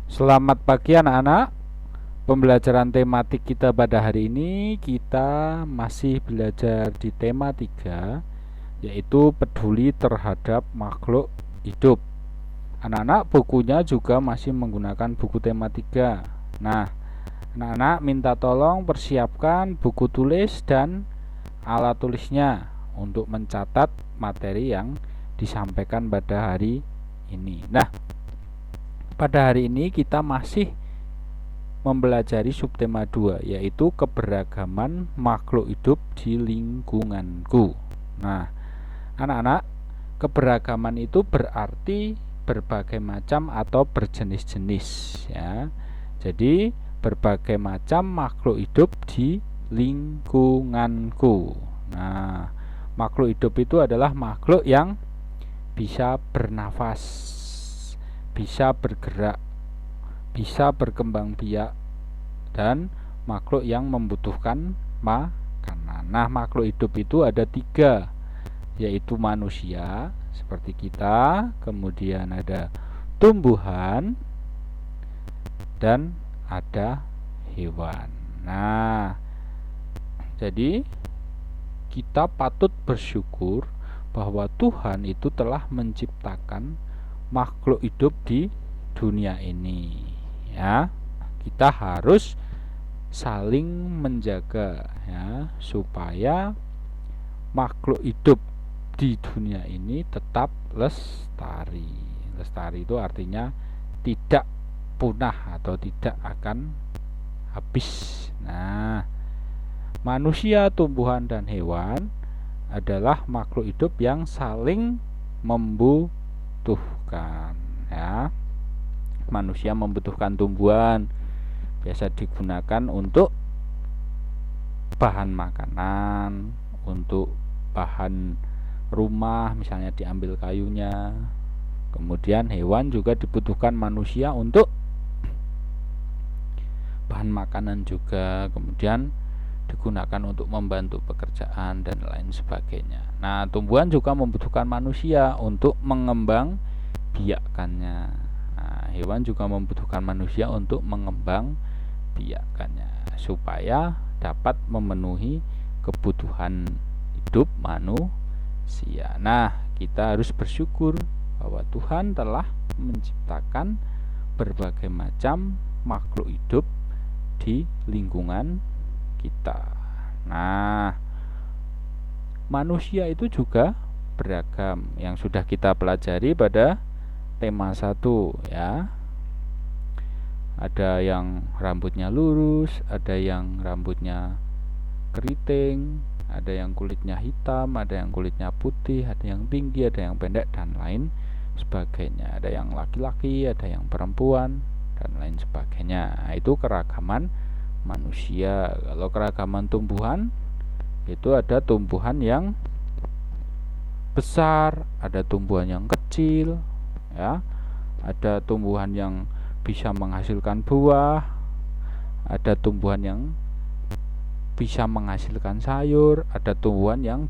Selamat pagi anak-anak. Pembelajaran tematik kita pada hari ini kita masih belajar di tema 3, yaitu peduli terhadap makhluk hidup. Anak-anak, bukunya juga masih menggunakan buku tema 3. Nah, anak-anak minta tolong persiapkan buku tulis dan alat tulisnya untuk mencatat materi yang disampaikan pada hari ini. Nah, pada hari ini kita masih mempelajari subtema 2, yaitu keberagaman makhluk hidup di lingkunganku. Nah, anak-anak, keberagaman itu berarti berbagai macam atau berjenis-jenis, ya. Jadi berbagai macam makhluk hidup di lingkunganku. Nah, makhluk hidup itu adalah makhluk yang bisa bernafas, bisa bergerak, bisa berkembang biak, dan makhluk yang membutuhkan makanan. Nah, makhluk hidup itu ada 3, yaitu manusia seperti kita, kemudian ada tumbuhan, dan ada hewan. Nah, jadi kita patut bersyukur bahwa Tuhan itu telah menciptakan makhluk hidup di dunia ini, ya. Kita harus saling menjaga, ya, supaya makhluk hidup di dunia ini tetap lestari. Lestari itu artinya tidak punah atau tidak akan habis. Nah, manusia, tumbuhan, dan hewan adalah makhluk hidup yang saling membutuhkan, ya. Manusia membutuhkan tumbuhan, biasa digunakan untuk bahan makanan, untuk bahan rumah, misalnya diambil kayunya. Kemudian hewan juga dibutuhkan manusia untuk bahan makanan juga, kemudian digunakan untuk membantu pekerjaan dan lain sebagainya. Nah, tumbuhan juga membutuhkan manusia untuk mengembang biakannya. Nah, hewan juga membutuhkan manusia untuk mengembang biakannya supaya dapat memenuhi kebutuhan hidup manusia. Nah, kita harus bersyukur bahwa Tuhan telah menciptakan berbagai macam makhluk hidup di lingkungan kita. Nah, manusia itu juga beragam yang sudah kita pelajari pada tema 1, ya. Ada yang rambutnya lurus, ada yang rambutnya keriting, ada yang kulitnya hitam, ada yang kulitnya putih, ada yang tinggi, ada yang pendek, dan lain sebagainya. Ada yang laki-laki, ada yang perempuan, dan lain sebagainya. Nah, itu keragaman manusia. Kalau keragaman tumbuhan, itu ada tumbuhan yang besar, ada tumbuhan yang kecil, ya. Ada tumbuhan yang bisa menghasilkan buah, ada tumbuhan yang bisa menghasilkan sayur, ada tumbuhan yang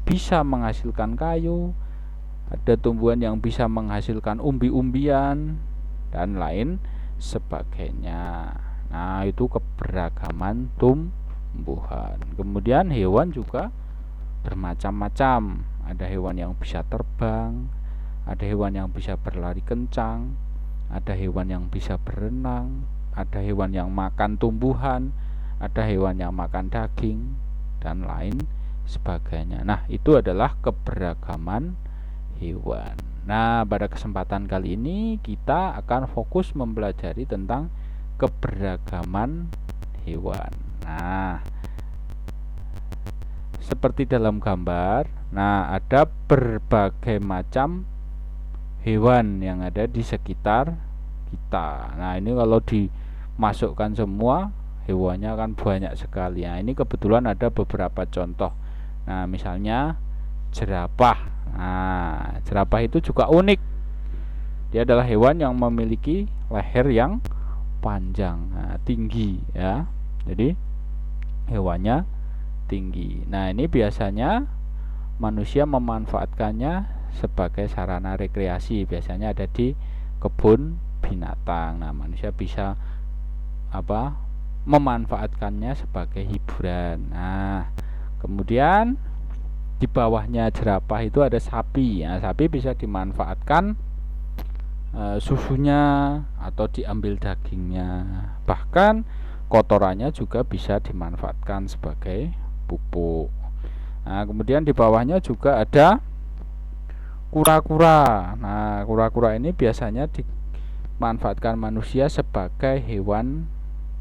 bisa menghasilkan kayu, ada tumbuhan yang bisa menghasilkan umbi-umbian, dan lain sebagainya. Nah, itu keberagaman tumbuhan. Kemudian hewan juga bermacam-macam. Ada hewan yang bisa terbang, ada hewan yang bisa berlari kencang, ada hewan yang bisa berenang, ada hewan yang makan tumbuhan, ada hewan yang makan daging, dan lain sebagainya. Nah, itu adalah keberagaman hewan. Nah, pada kesempatan kali ini kita akan fokus mempelajari tentang keberagaman hewan. Nah, seperti dalam gambar, nah, ada berbagai macam hewan yang ada di sekitar kita. Nah, ini kalau dimasukkan semua, hewannya akan banyak sekali. Nah, ini kebetulan ada beberapa contoh. Nah, misalnya jerapah. Nah, jerapah itu juga unik. Dia adalah hewan yang memiliki leher yang panjang, tinggi, ya. Jadi hewannya tinggi. Nah, ini biasanya manusia memanfaatkannya sebagai sarana rekreasi. Biasanya ada di kebun binatang. Nah, manusia bisa memanfaatkannya sebagai hiburan. Nah, kemudian di bawahnya jerapah itu ada sapi. Nah, sapi bisa dimanfaatkan susunya atau diambil dagingnya. Bahkan kotorannya juga bisa dimanfaatkan sebagai pupuk. Nah, kemudian di bawahnya juga ada kura-kura. Nah, kura-kura ini biasanya dimanfaatkan manusia sebagai hewan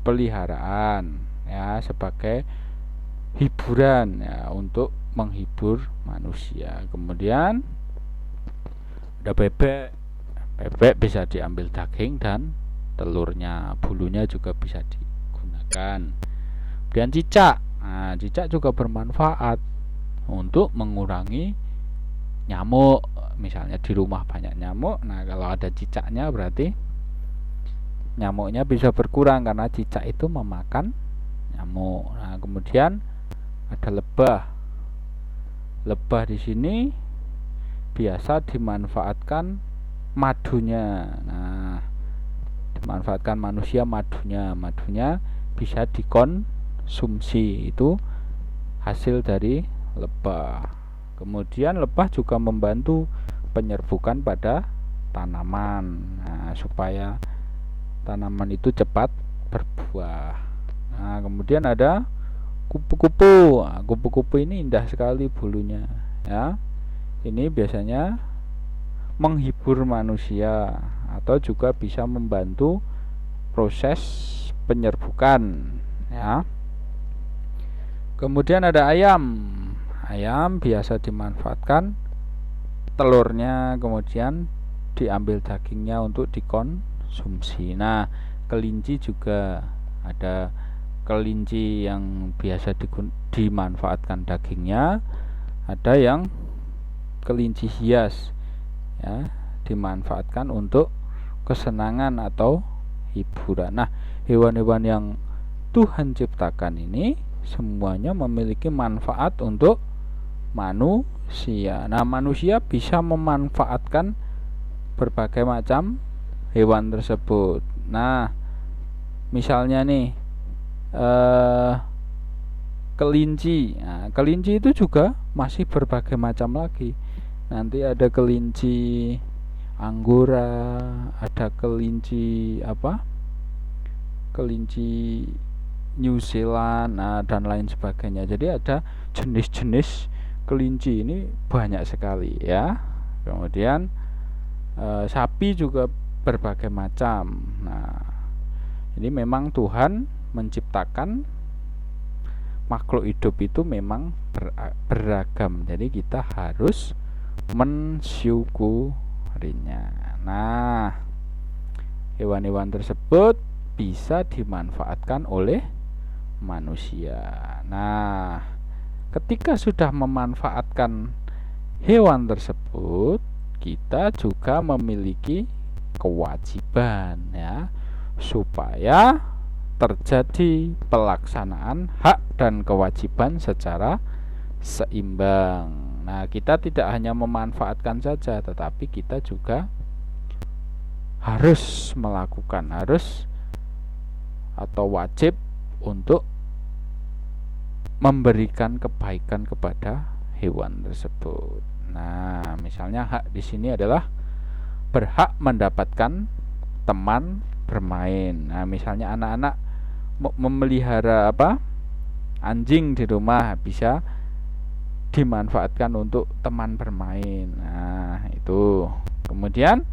peliharaan, ya, sebagai hiburan, ya, untuk menghibur manusia. Kemudian ada bebek. Bebek bisa diambil daging dan telurnya, bulunya juga bisa digunakan. Kemudian cicak. Nah, cicak juga bermanfaat untuk mengurangi nyamuk. Misalnya di rumah banyak nyamuk, nah kalau ada cicaknya berarti nyamuknya bisa berkurang karena cicak itu memakan nyamuk. Nah, kemudian ada lebah. Lebah di sini biasa dimanfaatkan madunya. Nah, dimanfaatkan manusia madunya. Madunya bisa dikonsumsi, itu hasil dari lebah. Kemudian lebah juga membantu penyerbukan pada tanaman, nah, supaya tanaman itu cepat berbuah. Nah, kemudian ada kupu-kupu. Nah, kupu-kupu ini indah sekali bulunya, ya. Ini biasanya menghibur manusia atau juga bisa membantu proses penyerbukan, ya. Kemudian ada ayam. Ayam biasa dimanfaatkan telurnya, kemudian diambil dagingnya untuk dikonsumsi. Nah, kelinci juga ada. Kelinci yang biasa dimanfaatkan dagingnya, ada yang kelinci hias, ya, dimanfaatkan untuk kesenangan atau hiburan. Nah, hewan-hewan yang Tuhan ciptakan ini semuanya memiliki manfaat untuk manusia. Nah, manusia bisa memanfaatkan berbagai macam hewan tersebut. Nah, misalnya nih kelinci. Nah, kelinci itu juga masih berbagai macam lagi. Nanti ada kelinci Anggora, ada kelinci kelinci New Zealand, nah, dan lain sebagainya. Jadi ada jenis-jenis kelinci ini banyak sekali, ya. Kemudian sapi juga berbagai macam. Nah, ini memang Tuhan menciptakan makhluk hidup itu memang beragam. Jadi kita harus mensyukurinya. Nah, hewan-hewan tersebut bisa dimanfaatkan oleh manusia. Nah, ketika sudah memanfaatkan hewan tersebut, kita juga memiliki kewajiban, ya, supaya terjadi pelaksanaan hak dan kewajiban secara seimbang. Nah, kita tidak hanya memanfaatkan saja, tetapi kita juga harus melakukan, atau wajib untuk memberikan kebaikan kepada hewan tersebut. Nah, misalnya hak di sini adalah berhak mendapatkan teman bermain. Nah, misalnya anak-anak memelihara anjing di rumah, bisa dimanfaatkan untuk teman bermain. Nah, itu. Kemudian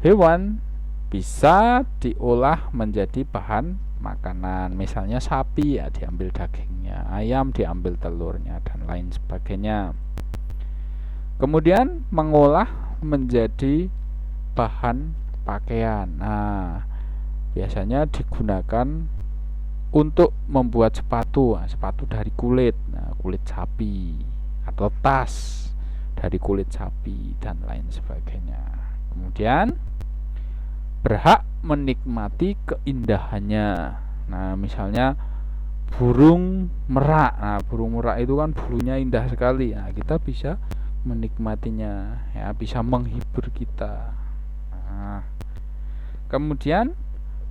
hewan bisa diolah menjadi bahan makanan. Misalnya sapi, ya, diambil dagingnya, ayam diambil telurnya, dan lain sebagainya. Kemudian mengolah menjadi bahan pakaian. Nah, biasanya digunakan untuk membuat sepatu. Nah, sepatu dari kulit, kulit sapi, atau tas dari kulit sapi, dan lain sebagainya. Kemudian berhak menikmati keindahannya. Nah, misalnya burung merak. Nah, burung merak itu kan bulunya indah sekali. Nah, kita bisa menikmatinya, ya, bisa menghibur kita. Nah, kemudian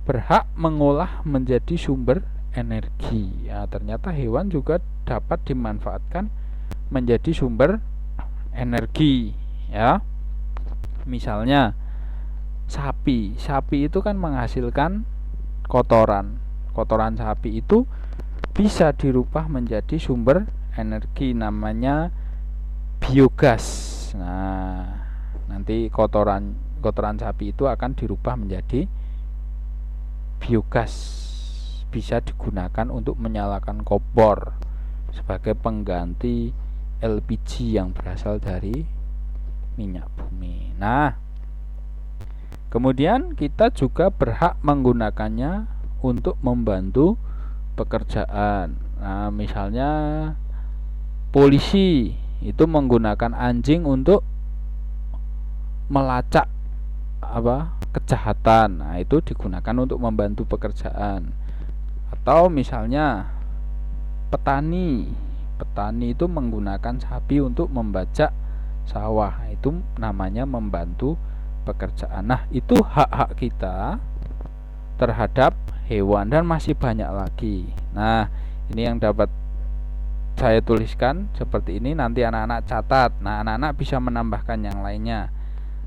berhak mengolah menjadi sumber energi. Ya, ternyata hewan juga dapat dimanfaatkan menjadi sumber energi, ya. Misalnya sapi itu kan menghasilkan kotoran. Kotoran sapi itu bisa dirubah menjadi sumber energi, namanya biogas. Nah, nanti kotoran sapi itu akan dirubah menjadi biogas, bisa digunakan untuk menyalakan kompor sebagai pengganti LPG yang berasal dari minyak bumi. Nah, kemudian kita juga berhak menggunakannya untuk membantu pekerjaan. Nah, misalnya polisi itu menggunakan anjing untuk melacak kejahatan. Nah, itu digunakan untuk membantu pekerjaan. Atau misalnya petani itu menggunakan sapi untuk membajak sawah. Itu namanya membantu pekerjaan. Nah, itu hak-hak kita terhadap hewan dan masih banyak lagi. Nah, ini yang dapat saya tuliskan seperti ini, nanti anak-anak catat. Nah, anak-anak bisa menambahkan yang lainnya.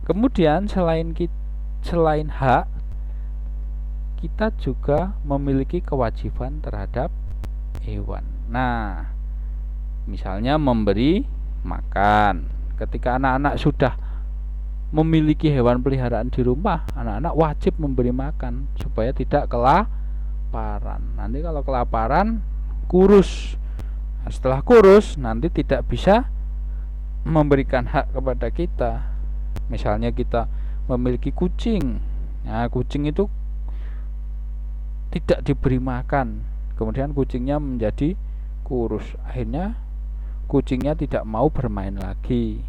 Kemudian selain hak, kita juga memiliki kewajiban terhadap hewan. Nah, misalnya memberi makan. Ketika anak-anak sudah memiliki hewan peliharaan di rumah, anak-anak wajib memberi makan supaya tidak kelaparan. Nanti kalau kelaparan, kurus. Nah, setelah kurus, nanti tidak bisa memberikan hak kepada kita. Misalnya kita memiliki kucing. Nah, kucing itu tidak diberi makan, kemudian kucingnya menjadi kurus. Akhirnya kucingnya tidak mau bermain lagi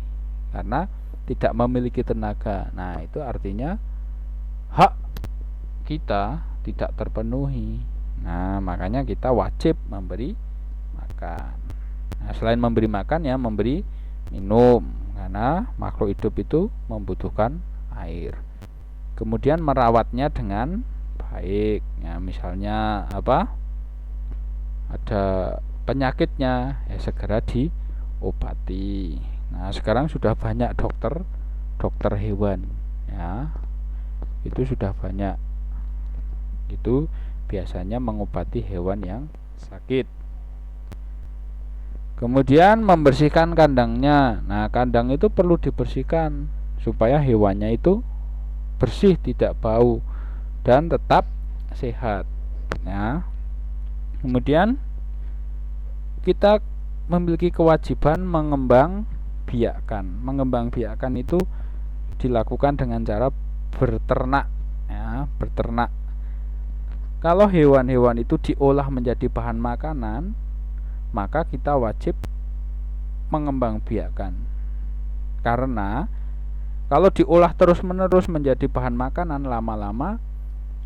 karena tidak memiliki tenaga. Nah, itu artinya hak kita tidak terpenuhi. Nah, makanya kita wajib memberi makan. Nah, selain memberi makan, ya memberi minum, karena makhluk hidup itu membutuhkan air. Kemudian merawatnya dengan baik. Ya, misalnya ada penyakitnya, ya segera diobati. Nah, sekarang sudah banyak dokter hewan, ya. Itu sudah banyak. Itu biasanya mengobati hewan yang sakit. Kemudian membersihkan kandangnya. Nah, kandang itu perlu dibersihkan supaya hewannya itu bersih, tidak bau, dan tetap sehat. Nah, kemudian kita memiliki kewajiban mengembang biakan. Mengembang biakan itu dilakukan dengan cara berternak, ya, berternak. Kalau hewan-hewan itu diolah menjadi bahan makanan, maka kita wajib mengembang biakan. Karena kalau diolah terus-menerus menjadi bahan makanan, lama-lama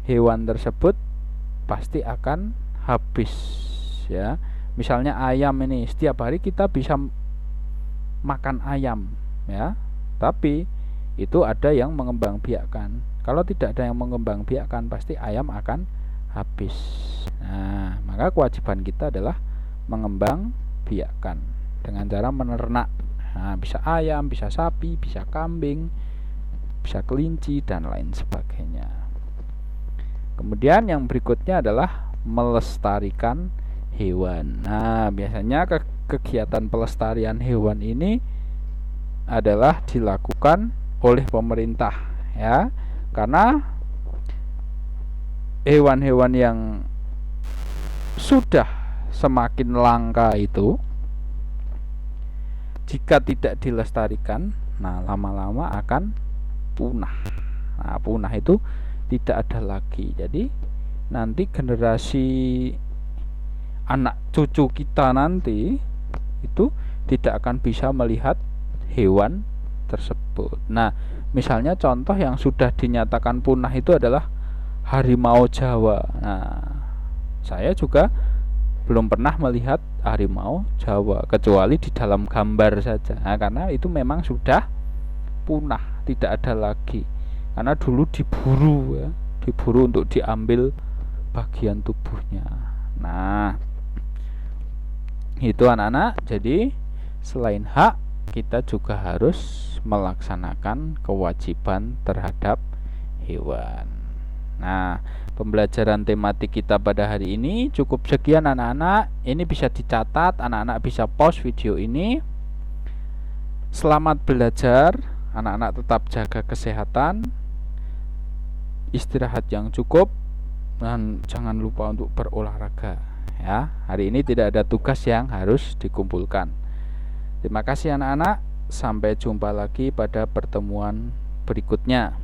hewan tersebut pasti akan habis, ya. Misalnya ayam ini, setiap hari kita bisa makan ayam, ya. Tapi itu ada yang mengembang biakan. Kalau tidak ada yang mengembang biakan, pasti ayam akan habis. Nah, maka kewajiban kita adalah mengembang biakan dengan cara menernak. Nah, bisa ayam, bisa sapi, bisa kambing, bisa kelinci, dan lain sebagainya. Kemudian yang berikutnya adalah melestarikan hewan. Nah, biasanya kegiatan pelestarian hewan ini adalah dilakukan oleh pemerintah, ya. Karena hewan-hewan yang sudah semakin langka itu, jika tidak dilestarikan, nah lama-lama akan punah. Nah, punah itu tidak ada lagi. Jadi nanti generasi anak cucu kita nanti itu tidak akan bisa melihat hewan tersebut. Nah, misalnya contoh yang sudah dinyatakan punah itu adalah harimau Jawa. Nah, saya juga belum pernah melihat harimau Jawa kecuali di dalam gambar saja. Nah, karena itu memang sudah punah, tidak ada lagi. Karena dulu diburu, ya. diburu untuk diambil bagian tubuhnya. Nah, itu anak-anak. Jadi selain hak, kita juga harus melaksanakan kewajiban terhadap hewan. Nah, pembelajaran tematik kita pada hari ini cukup sekian anak-anak. Ini bisa dicatat, anak-anak bisa pause video ini. Selamat belajar, anak-anak tetap jaga kesehatan, istirahat yang cukup, dan jangan lupa untuk berolahraga ya. Hari ini tidak ada tugas yang harus dikumpulkan. Terima kasih anak-anak, sampai jumpa lagi pada pertemuan berikutnya.